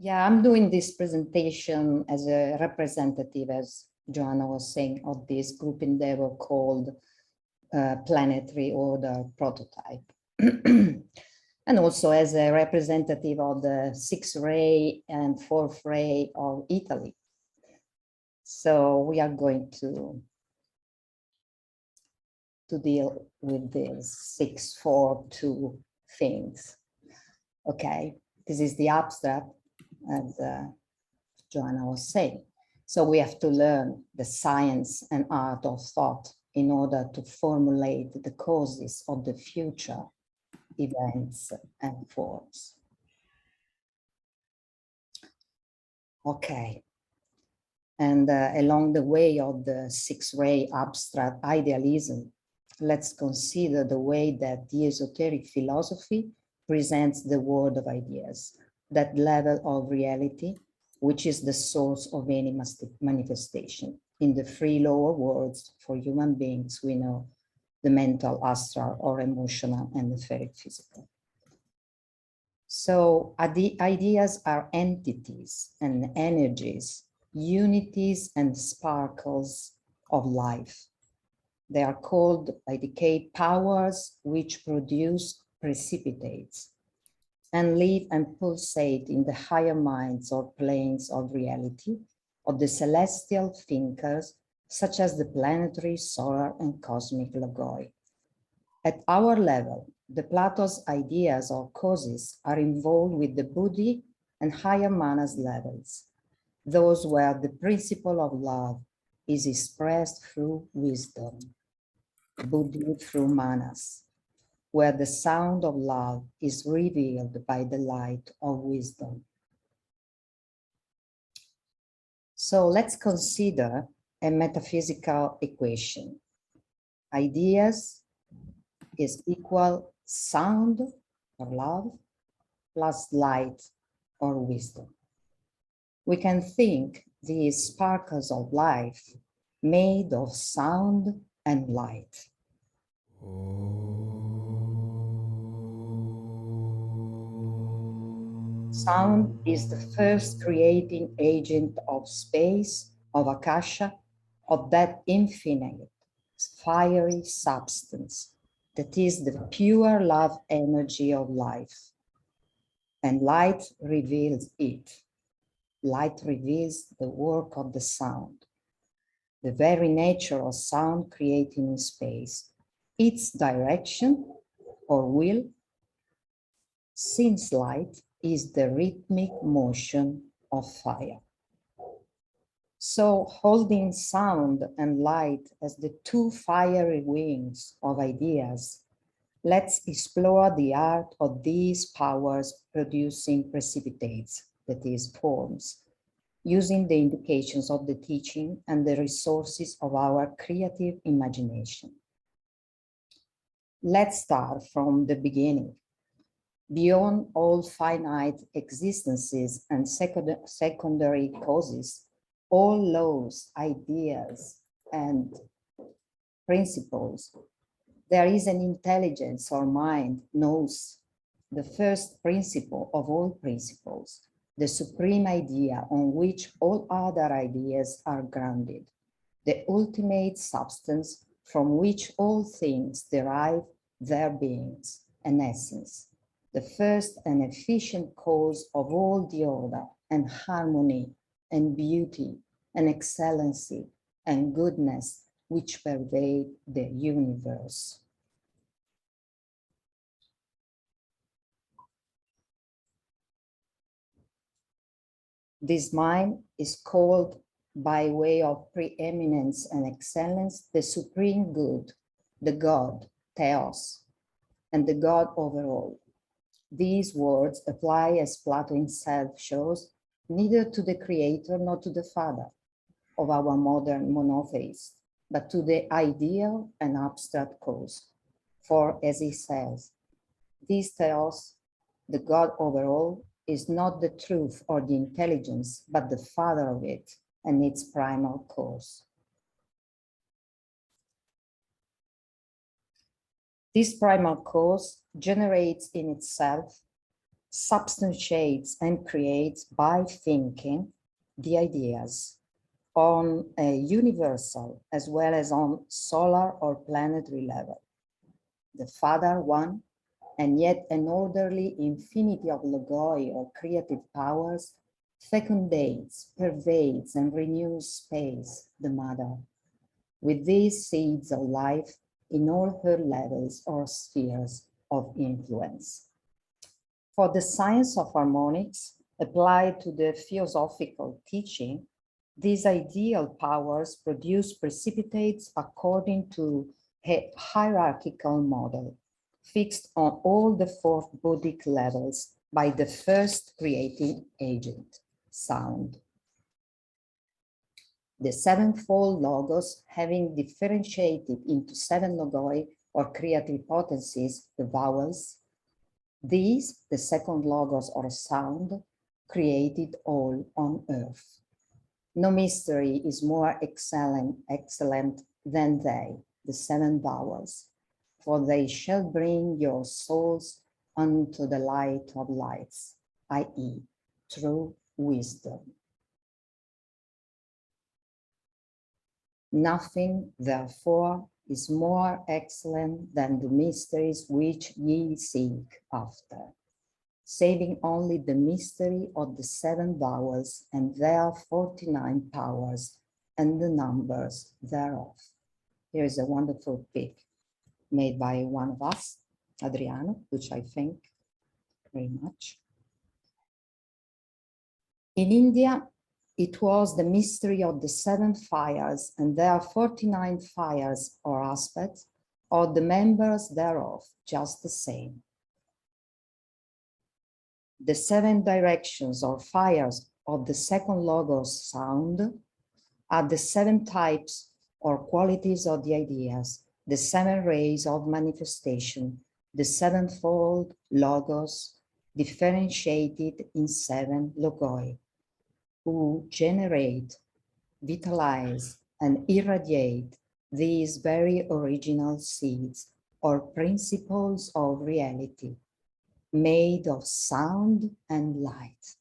Yeah, I'm doing this presentation as a representative, as Joanna was saying, of this group endeavor called Planetary Order Prototype. And also as a representative of the 6th ray and 4th ray of Italy. So we are going to deal with these 6, 4, 2 things. Okay, this is the abstract, as Joanna was saying. So we have to learn the science and art of thought in order to formulate the causes of the future events and forms. Okay. And along the way of the 6th ray abstract idealism, let's consider the way that the esoteric philosophy presents the world of ideas, that level of reality, which is the source of any manifestation. In the 3 lower worlds for human beings, we know the mental, astral, or emotional, and the etheric physical. So the ideas are entities and energies, unities and sparkles of life. They are called by decay powers which produce precipitates and live and pulsate in the higher minds or planes of reality of the celestial thinkers, such as the planetary, solar, and cosmic logoi. At our level, the Plato's ideas or causes are involved with the Buddhi and higher manas levels, those where the principle of love is expressed through wisdom, Buddhi through manas, where the sound of love is revealed by the light of wisdom. So let's consider a metaphysical equation. Ideas is equal sound or love plus light or wisdom. We can think these sparkles of life made of sound and light. Sound is the first creating agent of space, of Akasha, of that infinite, fiery substance that is the pure love energy of life. And light reveals it. Light reveals the work of the sound, the very nature of sound creating in space, its direction or will, since light is the rhythmic motion of fire. So holding sound and light as the 2 fiery wings of ideas, let's explore the art of these powers producing precipitates, that is, forms, using the indications of the teaching and the resources of our creative imagination. Let's start from the beginning. Beyond all finite existences and secondary causes, all laws, ideas, and principles, there is an intelligence or mind knows the first principle of all principles, the supreme idea on which all other ideas are grounded, the ultimate substance from which all things derive their beings and essence, the first and efficient cause of all the order and harmony and beauty and excellency and goodness which pervade the universe. This mind is called, by way of preeminence and excellence, the supreme good, the God, Theos, and the God overall. These words apply, as Plato himself shows, neither to the creator nor to the father of our modern monotheists, but to the ideal and abstract cause. For, as he says, this Theos, the God overall, is not the truth or the intelligence, but the father of it and its primal cause. This primal cause generates in itself substantiates and creates by thinking the ideas on a universal as well as on solar or planetary level. The Father One, and yet an orderly infinity of logoi or creative powers fecundates, pervades, and renews space, the Mother, with these seeds of life in all her levels or spheres of influence. For the science of harmonics, applied to the philosophical teaching, these ideal powers produce precipitates according to a hierarchical model fixed on all the four Buddhic levels by the first creating agent, sound. The sevenfold logos, having differentiated into seven logoi or creative potencies, the vowels, these, the second logos or sound, created all on earth. No mystery is more excellent than they, the seven vowels, for they shall bring your souls unto the light of lights, i.e., true wisdom. Nothing, therefore, is more excellent than the mysteries which ye seek after, saving only the mystery of the seven vowels and their 49 powers and the numbers thereof. Here is a wonderful pic made by one of us, Adriano, which I thank very much. In India, it was the mystery of the seven fires and their 49 fires or aspects, or the members thereof, just the same. The seven directions or fires of the second logos sound are the seven types or qualities of the ideas, the seven rays of manifestation, the sevenfold logos differentiated in seven logoi, who generate, vitalize, and irradiate these very original seeds or principles of reality, made of sound and light.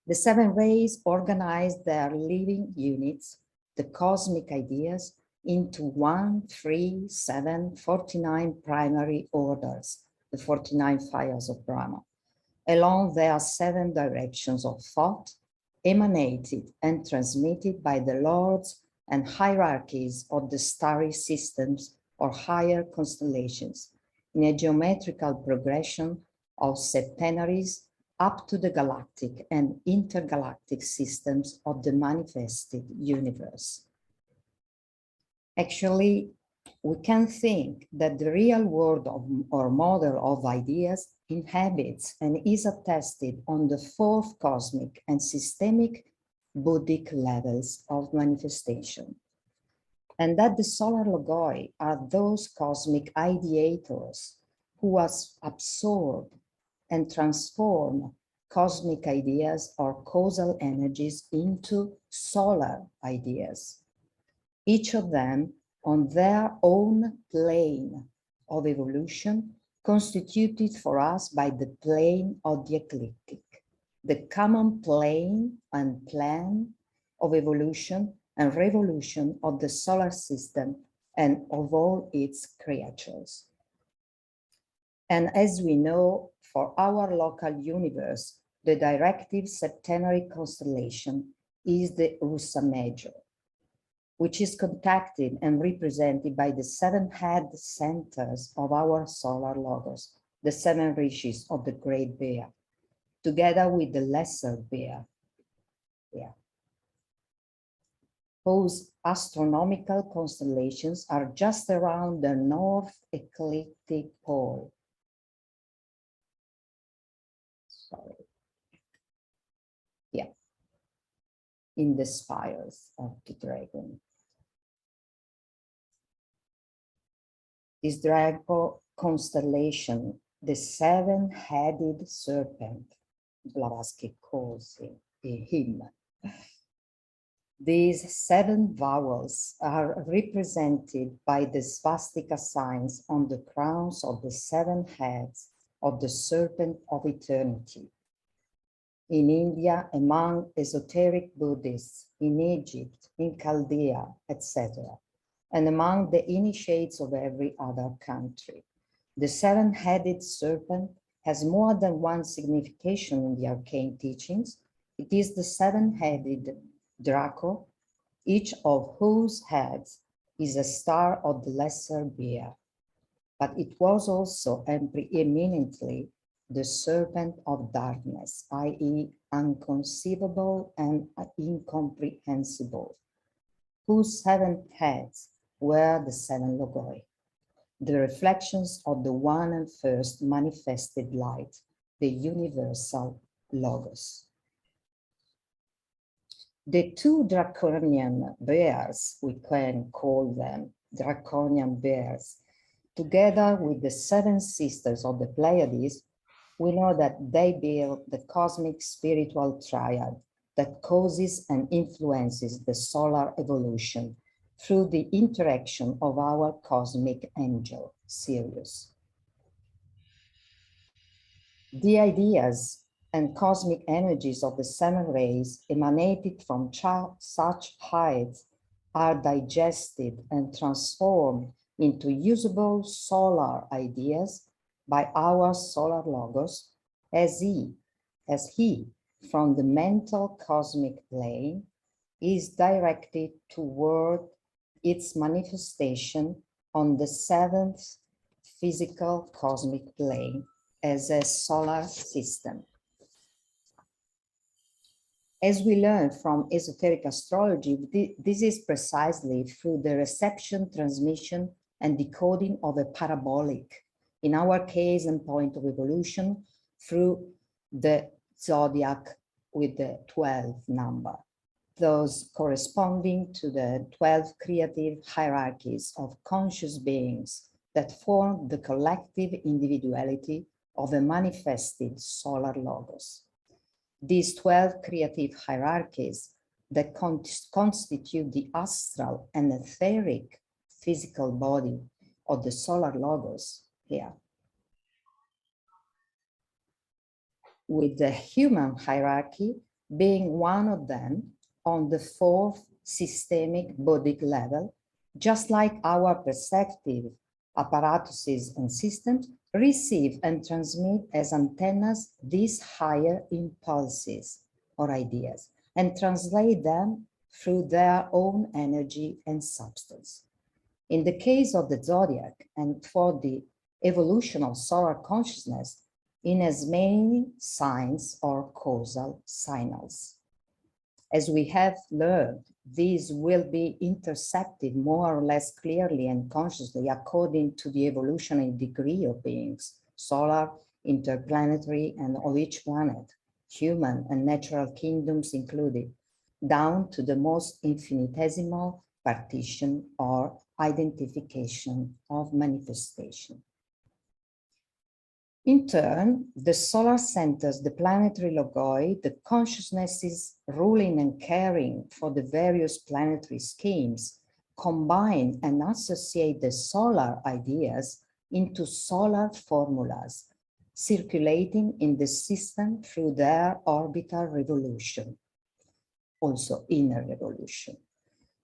The seven rays organize their living units, the cosmic ideas, into 1, 3, 7, 49 primary orders, the 49 fires of Brahma, along their seven directions of thought, emanated and transmitted by the lords and hierarchies of the starry systems or higher constellations, in a geometrical progression of septenaries up to the galactic and intergalactic systems of the manifested universe. Actually, we can think that the real world or model of ideas inhabits and is attested on the fourth cosmic and systemic Buddhic levels of manifestation, and that the solar logoi are those cosmic ideators who absorb and transform cosmic ideas or causal energies into solar ideas, each of them on their own plane of evolution, constituted for us by the plane of the ecliptic, the common plane and plan of evolution and revolution of the solar system and of all its creatures. And as we know, for our local universe, the directive septenary constellation is the Ursa Major, which is contacted and represented by the seven head centers of our solar logos, the seven rishis of the Great Bear, together with the Lesser Bear, whose astronomical constellations are just around the North Ecliptic Pole. Sorry. Yeah, in the spires of the dragon. This dragon constellation, the seven-headed serpent, Blavatsky calls him. These seven vowels are represented by the swastika signs on the crowns of the seven heads of the serpent of eternity. In India, among esoteric Buddhists, in Egypt, in Chaldea, etc., and among the initiates of every other country. The seven-headed serpent has more than one signification in the arcane teachings. It is the seven-headed Draco, each of whose heads is a star of the lesser bear. But it was also and preeminently the serpent of darkness, i.e. unconceivable and incomprehensible, whose seven heads were the seven logoi, the reflections of the one and first manifested light, the universal logos. The two draconian bears, we can call them draconian bears, together with the seven sisters of the Pleiades, we know that they build the cosmic spiritual triad that causes and influences the solar evolution through the interaction of our cosmic angel, Sirius. The ideas and cosmic energies of the seven rays emanated from such heights are digested and transformed into usable solar ideas by our solar logos as he, from the mental cosmic plane, is directed toward its manifestation on the seventh physical cosmic plane as a solar system. As we learn from esoteric astrology, this is precisely through the reception, transmission, and decoding of a parabolic, in our case and point of evolution, through the zodiac with the 12 number, those corresponding to the 12 creative hierarchies of conscious beings that form the collective individuality of a manifested solar logos. These 12 creative hierarchies that constitute the astral and etheric physical body of the solar logos here, with the human hierarchy being one of them on the fourth systemic Buddhic level, just like our perceptive apparatuses and systems receive and transmit as antennas these higher impulses or ideas and translate them through their own energy and substance. In the case of the zodiac and for the evolution of solar consciousness, in as many signs or causal signals. As we have learned, these will be intercepted more or less clearly and consciously according to the evolutionary degree of beings, solar, interplanetary, and of each planet, human and natural kingdoms included, down to the most infinitesimal partition or identification of manifestation. In turn, the solar centers, the planetary logoi, the consciousnesses ruling and caring for the various planetary schemes, combine and associate the solar ideas into solar formulas, circulating in the system through their orbital revolution, also inner revolution,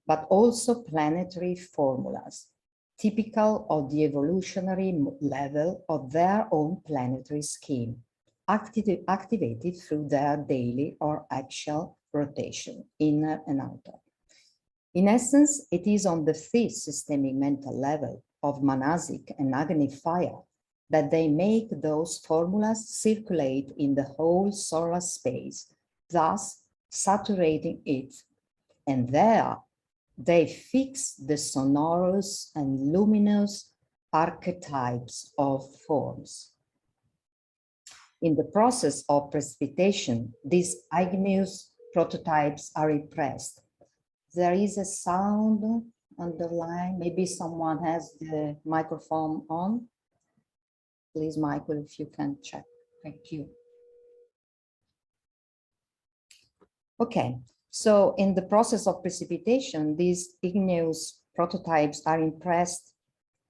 but also planetary formulas, typical of the evolutionary level of their own planetary scheme, activated through their daily or axial rotation, inner and outer. In essence, it is on the fifth systemic mental level of Manasic and Agni fire that they make those formulas circulate in the whole solar space, thus saturating it, and there they fix the sonorous and luminous archetypes of forms. In the process of precipitation, these igneous prototypes are impressed. There is a sound underlying. Maybe someone has the microphone on. Please, Michael, if you can check. Thank you. Okay. So in the process of precipitation, these igneous prototypes are impressed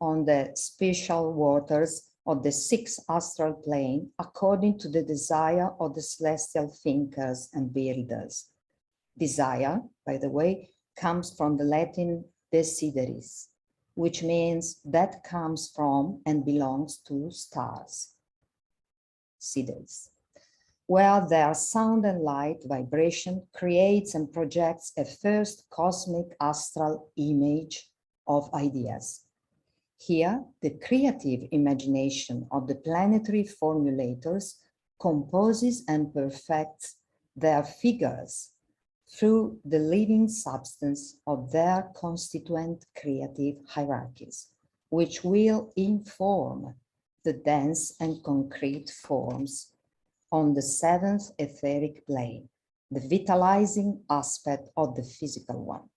on the special waters of the sixth astral plane according to the desire of the celestial thinkers and builders. Desire, by the way, comes from the Latin desideris, which means that comes from and belongs to stars, sideres, where their sound and light vibration creates and projects a first cosmic astral image of ideas. Here, the creative imagination of the planetary formulators composes and perfects their figures through the living substance of their constituent creative hierarchies, which will inform the dense and concrete forms on the seventh etheric plane, the vitalizing aspect of the physical one,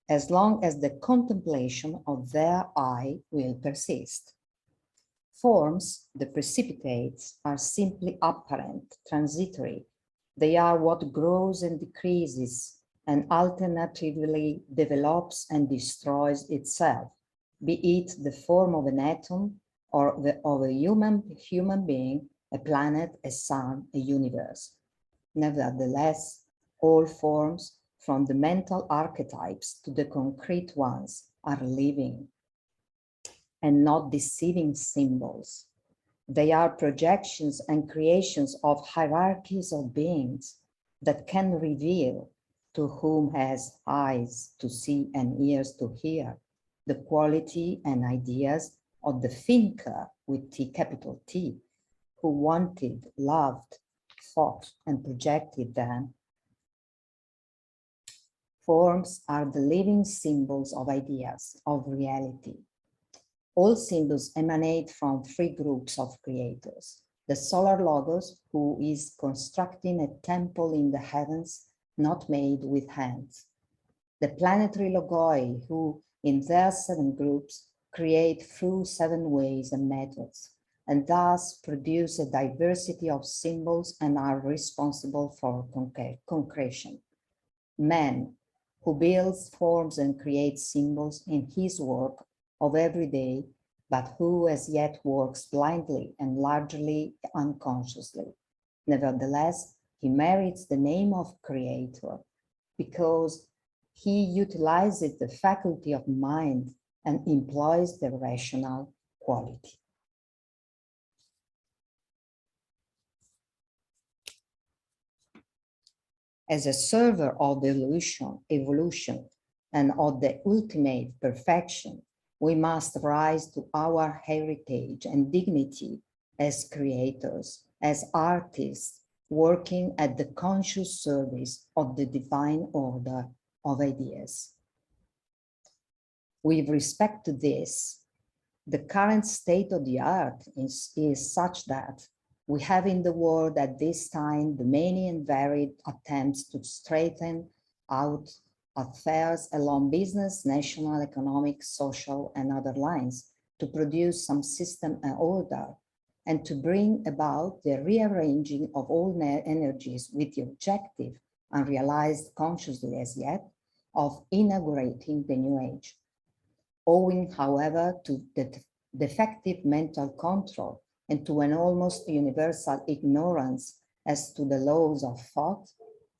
as long as the contemplation of their eye will persist. Forms, the precipitates, are simply apparent, transitory. They are what grows and decreases and alternatively develops and destroys itself, be it the form of an atom or of a human being, a planet, a sun, a universe. Nevertheless, all forms, from the mental archetypes to the concrete ones, are living and not deceiving symbols. They are projections and creations of hierarchies of beings that can reveal to whom has eyes to see and ears to hear the quality and ideas of the thinker with T capital T, who wanted, loved, thought, and projected them. Forms are the living symbols of ideas, of reality. All symbols emanate from three groups of creators. The solar logos, who is constructing a temple in the heavens, not made with hands. The planetary logoi, who in their seven groups create through seven ways and methods, and thus produce a diversity of symbols and are responsible for concretion. Man, who builds forms and creates symbols in his work of every day, but who as yet works blindly and largely unconsciously. Nevertheless, he merits the name of creator because he utilizes the faculty of mind and employs the rational quality. As a server of evolution, and of the ultimate perfection, we must rise to our heritage and dignity as creators, as artists, working at the conscious service of the divine order of ideas. With respect to this, the current state of the art is such that we have in the world at this time the many and varied attempts to straighten out affairs along business, national, economic, social, and other lines to produce some system and order and to bring about the rearranging of all energies with the objective, unrealized consciously as yet, of inaugurating the new age. Owing, however, to the defective mental control and to an almost universal ignorance as to the laws of thought,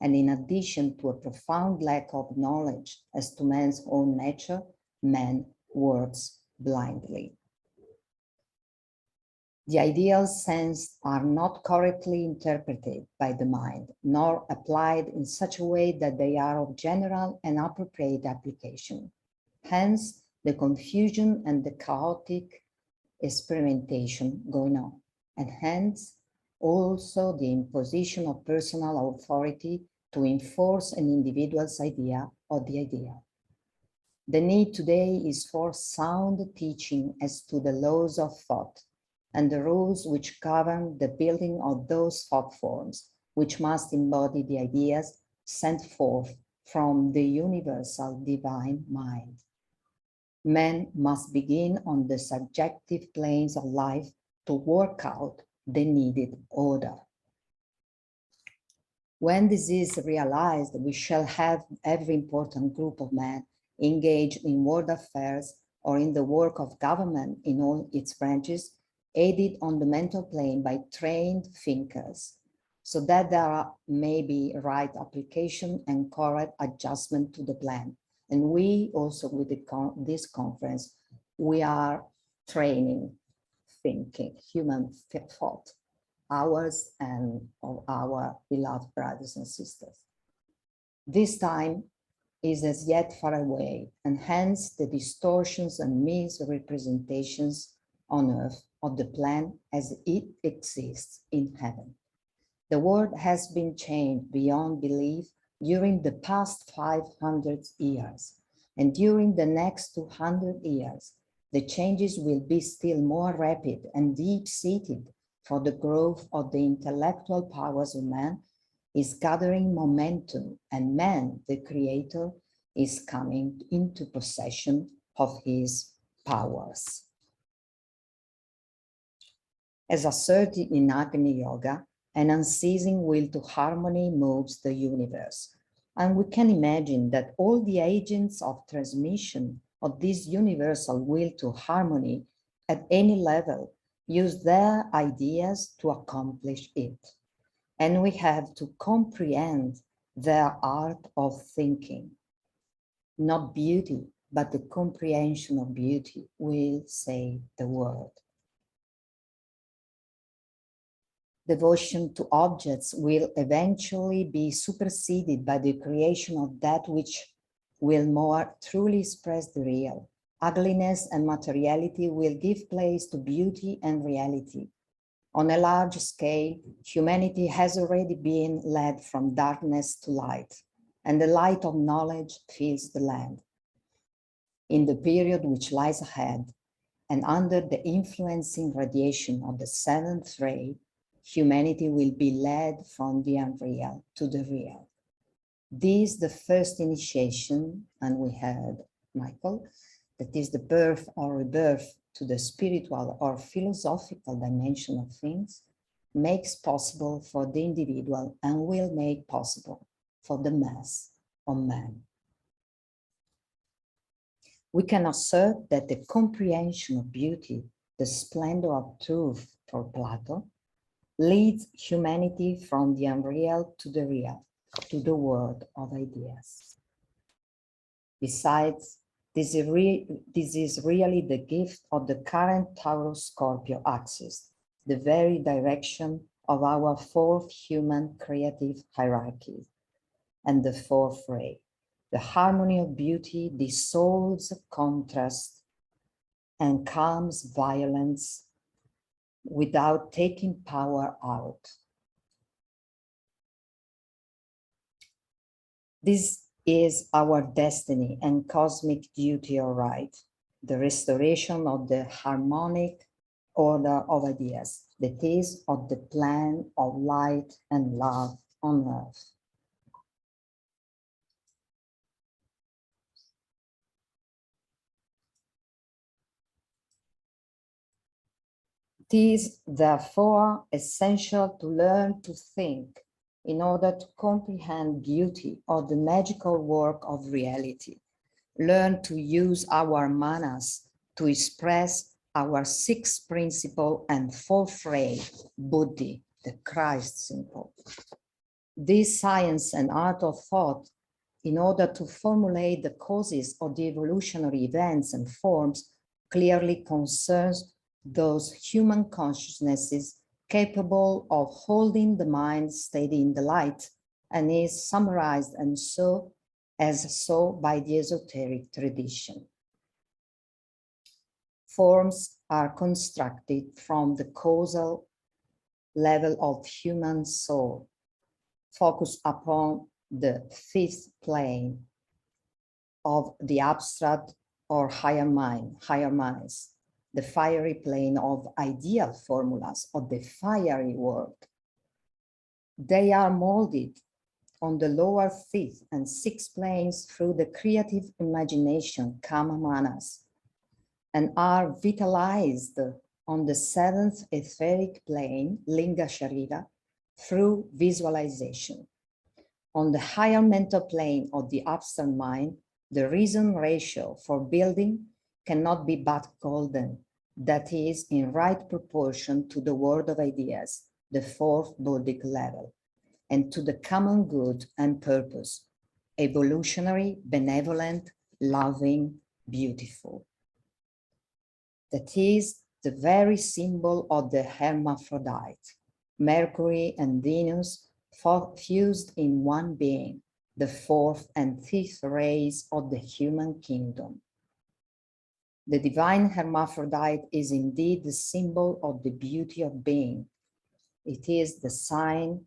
and in addition to a profound lack of knowledge as to man's own nature, man works blindly. The ideals sensed are not correctly interpreted by the mind, nor applied in such a way that they are of general and appropriate application. Hence, the confusion and the chaotic experimentation going on, and hence also the imposition of personal authority to enforce an individual's idea or the idea. The need today is for sound teaching as to the laws of thought and the rules which govern the building of those thought forms, which must embody the ideas sent forth from the universal divine mind. Men must begin on the subjective planes of life to work out the needed order. When this is realized, we shall have every important group of men engaged in world affairs or in the work of government in all its branches aided on the mental plane by trained thinkers, so that there may be right application and correct adjustment to the plan. And we also, with this conference, we are training thinking, human thought, ours and of our beloved brothers and sisters. This time is as yet far away, and hence the distortions and misrepresentations on earth of the plan as it exists in heaven. The world has been changed beyond belief during the past 500 years, and during the next 200 years, the changes will be still more rapid and deep-seated, for the growth of the intellectual powers of man is gathering momentum, and man, the creator, is coming into possession of his powers. As asserted in Agni Yoga, an unceasing will to harmony moves the universe. And we can imagine that all the agents of transmission of this universal will to harmony at any level use their ideas to accomplish it. And we have to comprehend their art of thinking. Not beauty, but the comprehension of beauty will save the world. Devotion to objects will eventually be superseded by the creation of that which will more truly express the real. Ugliness and materiality will give place to beauty and reality. On a large scale, humanity has already been led from darkness to light, and the light of knowledge fills the land. In the period which lies ahead, and under the influencing radiation of the seventh ray, humanity will be led from the unreal to the real. This is the first initiation, and we had Michael, that is the birth or rebirth to the spiritual or philosophical dimension of things, makes possible for the individual and will make possible for the mass of man. We can assert that the comprehension of beauty, the splendor of truth for Plato, leads humanity from the unreal to the real, to the world of ideas. Besides, this is really the gift of the current Taurus-Scorpio axis, the very direction of our fourth human creative hierarchy, and the fourth ray. The harmony of beauty dissolves contrast and calms violence without taking power out. This is our destiny and cosmic duty or right, the restoration of the harmonic order of ideas, that is, of the plan of light and love on earth. It is therefore essential to learn to think in order to comprehend beauty or the magical work of reality. Learn to use our manas to express our sixth principle and fourth ray, Buddhi, the Christ symbol. This science and art of thought, in order to formulate the causes of the evolutionary events and forms, clearly concerns those human consciousnesses capable of holding the mind steady in the light, and is summarized and so by the esoteric tradition. Forms are constructed from the causal level of human soul, focused upon the fifth plane of the abstract or higher minds, the fiery plane of ideal formulas of the fiery world. They are molded on the lower fifth and sixth planes through the creative imagination, kama manas, and are vitalized on the seventh etheric plane, linga sharira, through visualization. On the higher mental plane of the abstract mind, the reason ratio for building cannot be but golden, that is in right proportion to the world of ideas, the fourth Buddhic level, and to the common good and purpose, evolutionary, benevolent, loving, beautiful. That is the very symbol of the hermaphrodite, Mercury and Venus fused in one being, the fourth and fifth rays of the human kingdom. The divine hermaphrodite is indeed the symbol of the beauty of being. It is the sign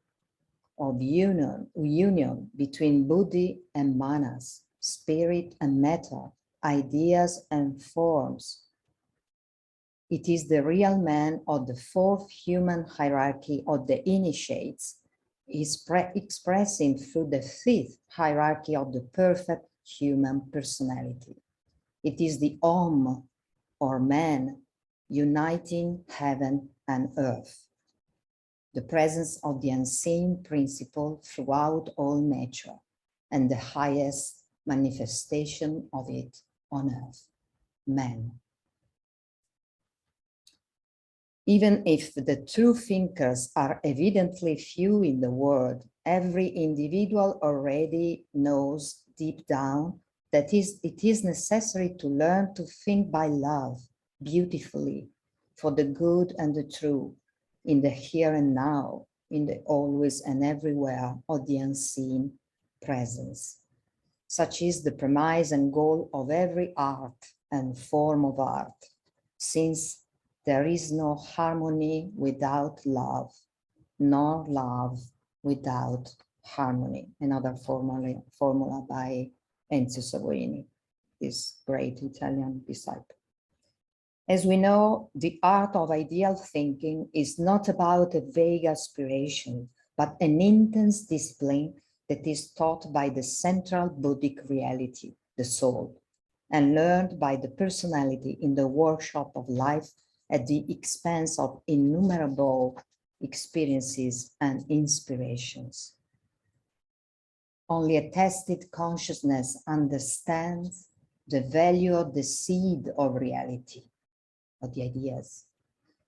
of union between buddhi and manas, spirit and matter, ideas and forms. It is the real man of the fourth human hierarchy of the initiates, expressing through the fifth hierarchy of the perfect human personality. It is the Om, or man, uniting heaven and earth, the presence of the unseen principle throughout all nature, and the highest manifestation of it on earth, man. Even if the true thinkers are evidently few in the world, every individual already knows deep down that it is necessary to learn to think by love, beautifully, for the good and the true, in the here and now, in the always and everywhere of the unseen presence. Such is the premise and goal of every art and form of art, since there is no harmony without love, nor love without harmony. Another formula by Enzo Savoini, this great Italian disciple. As we know, the art of ideal thinking is not about a vague aspiration, but an intense discipline that is taught by the central Buddhic reality, the soul, and learned by the personality in the workshop of life at the expense of innumerable experiences and inspirations. Only a tested consciousness understands the value of the seed of reality, of the ideas.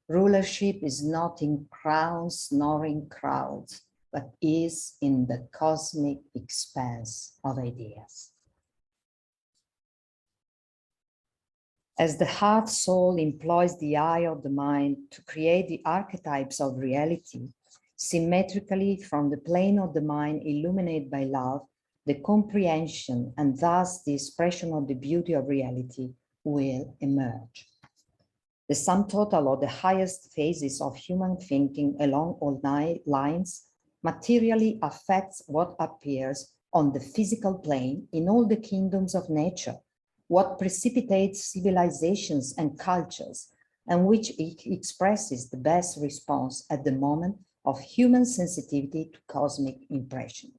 Rulership is not in crowns nor in crowds, but is in the cosmic expanse of ideas. As the heart soul employs the eye of the mind to create the archetypes of reality, symmetrically from the plane of the mind illuminated by love, the comprehension and thus the expression of the beauty of reality will emerge. The sum total of the highest phases of human thinking along all lines materially affects what appears on the physical plane in all the kingdoms of nature, what precipitates civilizations and cultures, and which expresses the best response at the moment of human sensitivity to cosmic impression.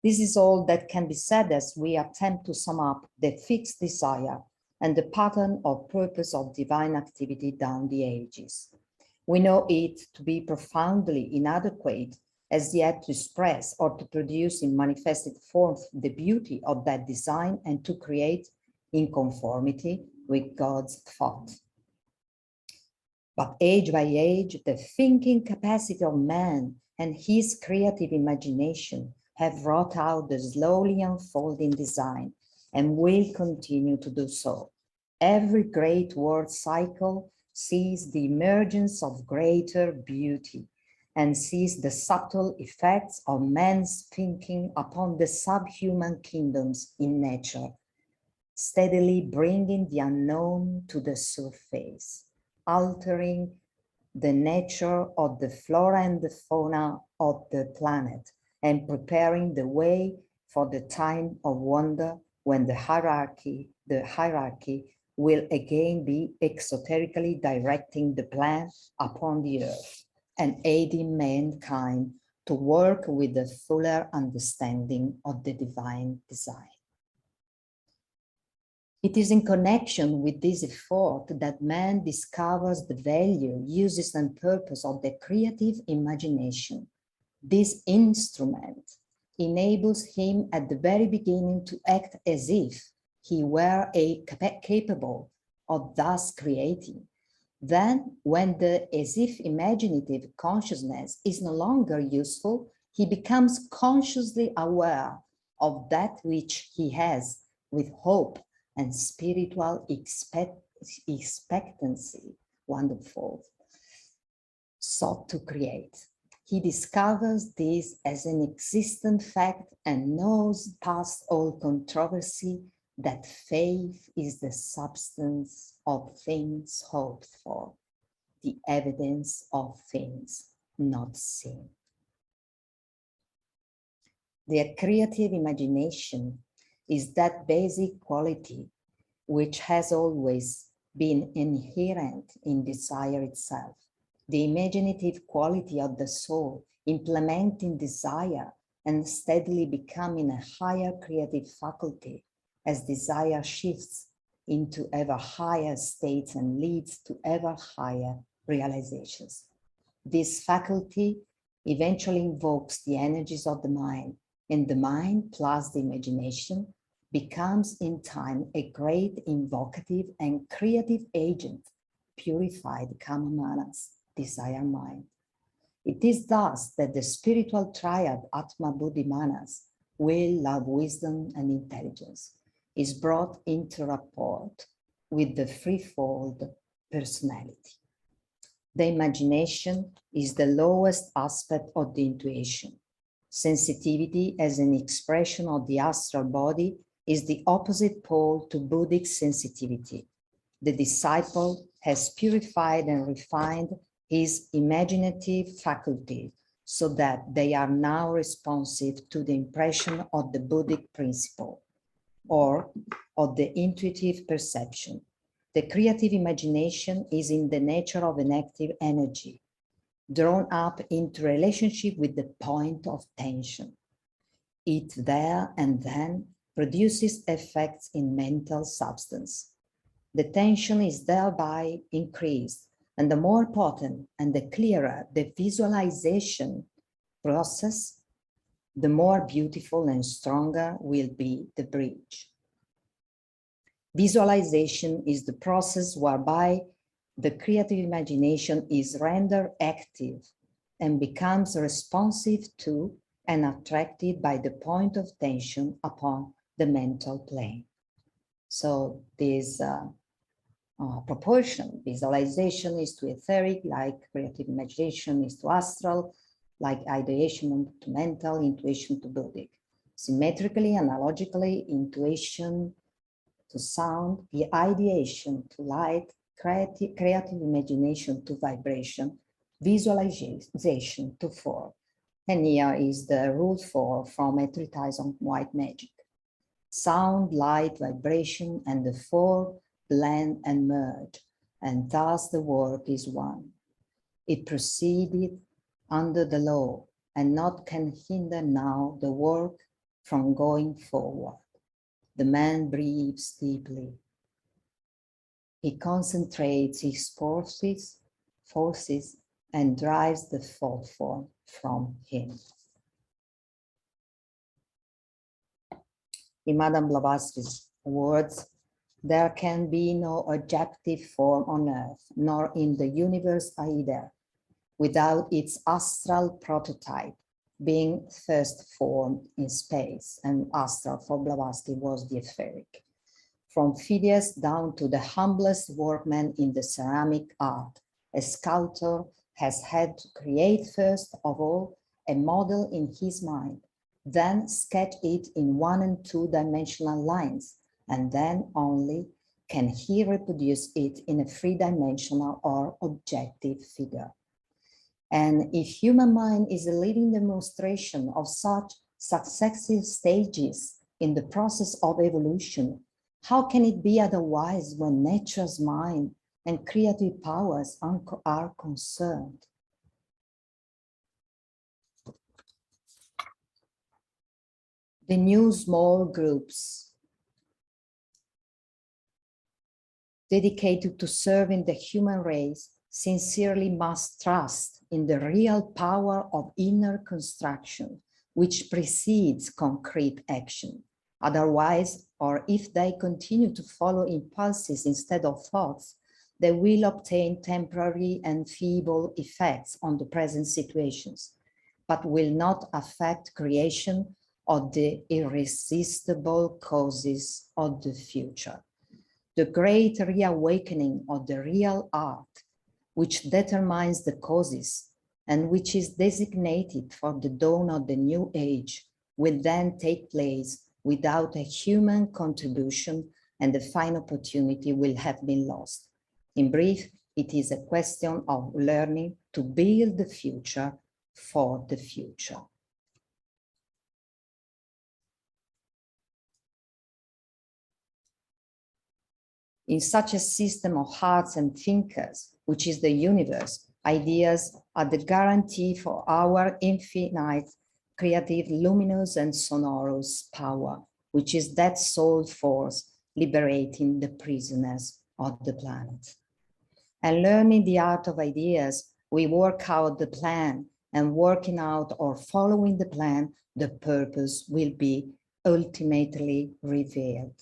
This is all that can be said as we attempt to sum up the fixed desire and the pattern of purpose of divine activity down the ages. We know it to be profoundly inadequate as yet to express or to produce in manifested form the beauty of that design and to create in conformity with God's thought. But age by age, the thinking capacity of man and his creative imagination have wrought out the slowly unfolding design and will continue to do so. Every great world cycle sees the emergence of greater beauty and sees the subtle effects of man's thinking upon the subhuman kingdoms in nature, steadily bringing the unknown to the surface, altering the nature of the flora and the fauna of the planet, and preparing the way for the time of wonder when the hierarchy will again be exoterically directing the plan upon the earth and aiding mankind to work with a fuller understanding of the divine design. It is in connection with this effort that man discovers the value, uses, and purpose of the creative imagination. This instrument enables him at the very beginning to act as if he were capable of thus creating, Then, when the as if imaginative consciousness is no longer useful, he becomes consciously aware of that which he has with hope and spiritual expectancy, wonderful, sought to create. He discovers this as an existent fact and knows past all controversy that faith is the substance of things hoped for, the evidence of things not seen. The creative imagination is that basic quality which has always been inherent in desire itself. The imaginative quality of the soul implementing desire and steadily becoming a higher creative faculty as desire shifts into ever higher states and leads to ever higher realizations. This faculty eventually invokes the energies of the mind, and the mind plus the imagination becomes in time a great invocative and creative agent, purified Kama Manas, desire mind. It is thus that the spiritual triad Atma Buddhi Manas, will, love, wisdom, and intelligence, is brought into rapport with the threefold personality. The imagination is the lowest aspect of the intuition. Sensitivity as an expression of the astral body is the opposite pole to Buddhic sensitivity. The disciple has purified and refined his imaginative faculty so that they are now responsive to the impression of the Buddhic principle or of the intuitive perception. The creative imagination is in the nature of an active energy, drawn up into relationship with the point of tension. It there and then produces effects in mental substance. The tension is thereby increased, and the more potent and the clearer the visualization process, the more beautiful and stronger will be the bridge. Visualization is the process whereby the creative imagination is rendered active and becomes responsive to and attracted by the point of tension upon the mental plane. So this proportion, visualization is to etheric, like creative imagination is to astral, like ideation to mental, intuition to Buddhic. Symmetrically, analogically, intuition to sound, the ideation to light, creative imagination to vibration, visualization to form. And here is the rule 4 from a treatise on white magic. Sound, light, vibration, and the 4 blend and merge, and thus the work is one. It proceeded under the law, and naught can hinder now the work from going forward. The man breathes deeply. He concentrates his forces and drives the thought form from him. In Madame Blavatsky's words, there can be no objective form on earth, nor in the universe either, without its astral prototype being first formed in space, and astral for Blavatsky was the etheric. From Phidias down to the humblest workman in the ceramic art, a sculptor has had to create first of all a model in his mind, then sketch it in 1 and 2 dimensional lines, and then only can he reproduce it in a 3-dimensional or objective figure. And if human mind is a living demonstration of such successive stages in the process of evolution, how can it be otherwise when nature's mind and creative powers are concerned? The new small groups dedicated to serving the human race sincerely must trust in the real power of inner construction, which precedes concrete action. Otherwise, or if they continue to follow impulses instead of thoughts, they will obtain temporary and feeble effects on the present situations, but will not affect creation or the irresistible causes of the future. The great reawakening of the real art, which determines the causes and which is designated for the dawn of the new age, will then take place without a human contribution, and the fine opportunity will have been lost. In brief, it is a question of learning to build the future for the future. In such a system of hearts and thinkers, which is the universe, ideas are the guarantee for our infinite, creative, luminous, and sonorous power, which is that soul force liberating the prisoners of the planet. And learning the art of ideas, we work out the plan, and working out or following the plan, the purpose will be ultimately revealed.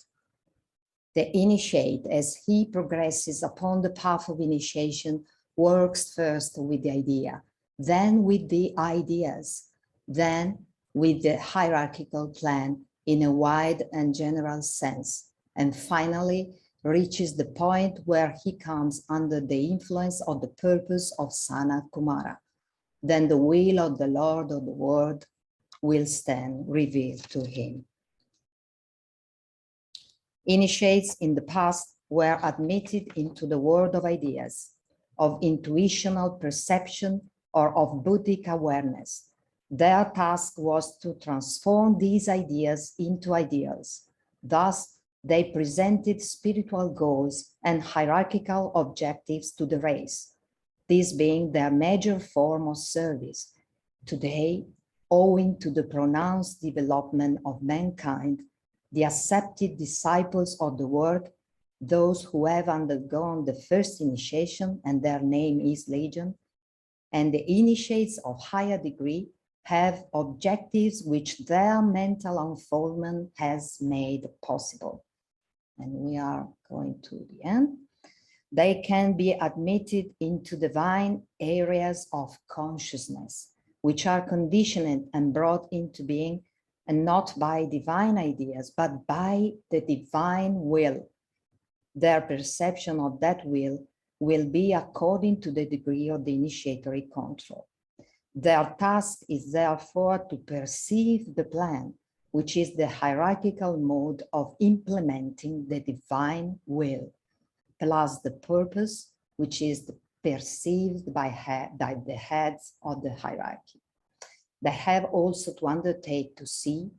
The initiate, as he progresses upon the path of initiation, works first with the idea, then with the ideas, then with the hierarchical plan in a wide and general sense, and finally reaches the point where he comes under the influence of the purpose of Sanat Kumara. Then the will of the Lord of the world will stand revealed to him. Initiates in the past were admitted into the world of ideas, of intuitional perception, or of Buddhic awareness. Their task was to transform these ideas into ideals. Thus, they presented spiritual goals and hierarchical objectives to the race, this being their major form of service. Today, owing to the pronounced development of mankind, the accepted disciples of the world, those who have undergone the first initiation, and their name is Legion, and the initiates of higher degree have objectives which their mental unfoldment has made possible. And we are going to the end. They can be admitted into divine areas of consciousness, which are conditioned and brought into being, and not by divine ideas, but by the divine will. Their perception of that will be according to the degree of the initiatory control. Their task is therefore to perceive the plan, which is the hierarchical mode of implementing the divine will, plus the purpose, which is perceived by the heads of the hierarchy. They have also to undertake to see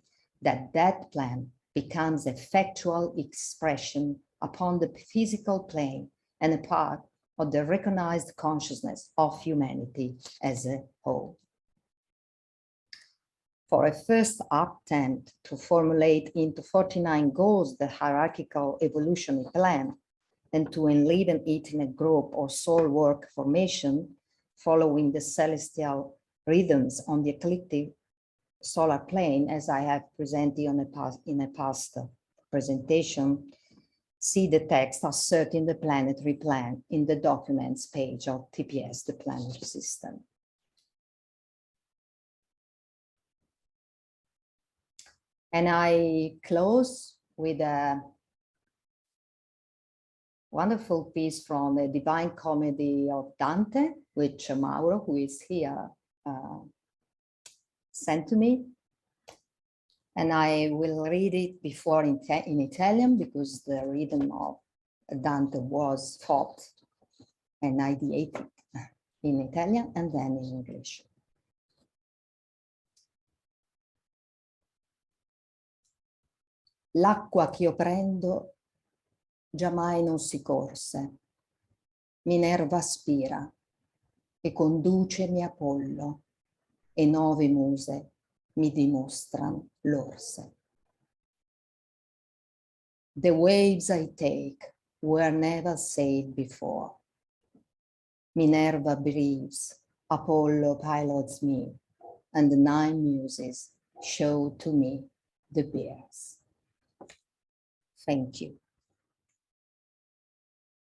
that that plan becomes a factual expression upon the physical plane and a part of the recognized consciousness of humanity as a whole. For a first attempt to formulate into 49 goals the hierarchical evolutionary plan, and to enliven it in a group or soul work formation, following the celestial rhythms on the ecliptic solar plane, as I have presented in a past presentation, see the text asserting the planetary plan in the documents page of TPS, the planetary system. And I close with a wonderful piece from the Divine Comedy of Dante, which Mauro, who is here, sent to me. And I will read it before in Italian, because the rhythm of Dante was thought and ideated in Italian and then in English. L'acqua che io prendo giammai non si corse, Minerva aspira e conducemi Apollo, e 9 muse mi dimostran l'orse. The waves I take were never sailed before. Minerva breathes, Apollo pilots me, and the 9 muses show to me the bears. Thank you.